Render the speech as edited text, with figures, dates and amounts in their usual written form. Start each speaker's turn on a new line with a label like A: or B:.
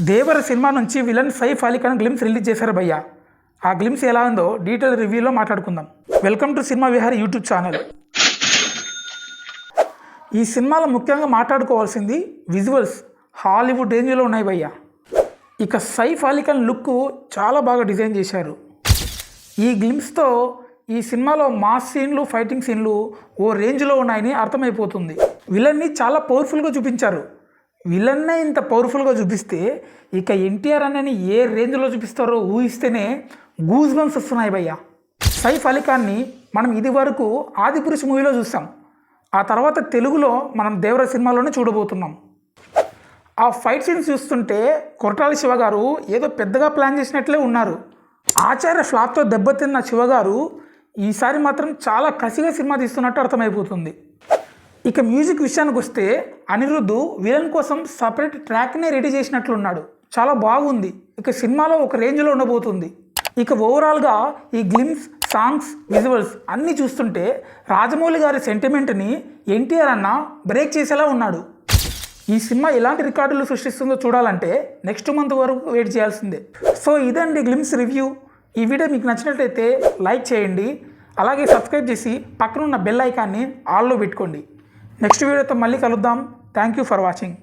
A: దేవర cinema నుంచి villain Saif Ali Khan glimpse release చేశారు భయ్య. ఆ గ్లిమ్స్ ఎలా ఉందో డీటెయిల్ రివ్యూలో మాట్లాడుకుందాం. Welcome to cinema Vihari YouTube channel. ఈ సినిమాలో ముఖ్యంగా మాట్లాడుకోవాల్సింది విజువల్స్ హాలీవుడ్ రేంజ్లో ఉన్నాయి భయ్య. ఇక సైఫ్ అలీ ఖాన్ లుక్ చాలా బాగా డిజైన్ చేశారు. ఈ గ్లిమ్స్తో ఈ సినిమాలో మాస్ సీన్లు ఫైటింగ్ సీన్లు ఓ రేంజ్లో ఉన్నాయని అర్థమైపోతుంది. విలన్ని చాలా పవర్ఫుల్గా చూపించారు. విలన్నే ఇంత పవర్ఫుల్గా చూపిస్తే ఇక ఎన్టీఆర్ అన్నని ఏ రేంజ్లో చూపిస్తారో ఊహిస్తేనే గూస్ బంప్స్ వస్తున్నాయి భయ్య. సైఫ్ అలీ ఖాన్ని మనం ఇది వరకు ఆదిపురుష్ మూవీలో చూసాం. ఆ తర్వాత తెలుగులో మనం దేవర సినిమాలోనే చూడబోతున్నాం. ఆ ఫైట్ సీన్స్ చూస్తుంటే కొరటాల శివ గారు ఏదో పెద్దగా ప్లాన్ చేసినట్లే ఉన్నారు. ఆచార్య ఫ్లాప్తో దెబ్బతిన్న శివ గారు ఈసారి మాత్రం చాలా కసిగా సినిమా తీస్తున్నట్టు అర్థమైపోతుంది. ఇక మ్యూజిక్ విషయానికి వస్తే అనిరుద్ధ్ విలన్ కోసం సపరేట్ ట్రాక్నే రెడీ చేసినట్లున్నాడు. చాలా బాగుంది. ఇక సినిమాలో ఒక రేంజ్లో ఉండబోతుంది. ఇక ఓవరాల్గా ఈ గ్లిమ్స్, సాంగ్స్, విజువల్స్ అన్నీ చూస్తుంటే రాజమౌళి గారి సెంటిమెంట్ని ఎన్టీఆర్ అన్న బ్రేక్ చేసేలా ఉన్నాడు. ఈ సినిమా ఎలాంటి రికార్డులు సృష్టిస్తుందో చూడాలంటే నెక్స్ట్ మంత్ వరకు వెయిట్ చేయాల్సిందే. సో ఇదండి గ్లిమ్స్ రివ్యూ. ఈ వీడియో మీకు నచ్చినట్లయితే లైక్ చేయండి. అలాగే సబ్స్క్రైబ్ చేసి పక్కన ఉన్న బెల్ ఐకాన్ని ఆల్లో పెట్టుకోండి. నెక్స్ట్ వీడియోతో మళ్ళీ కలుద్దాం. Thank you for watching.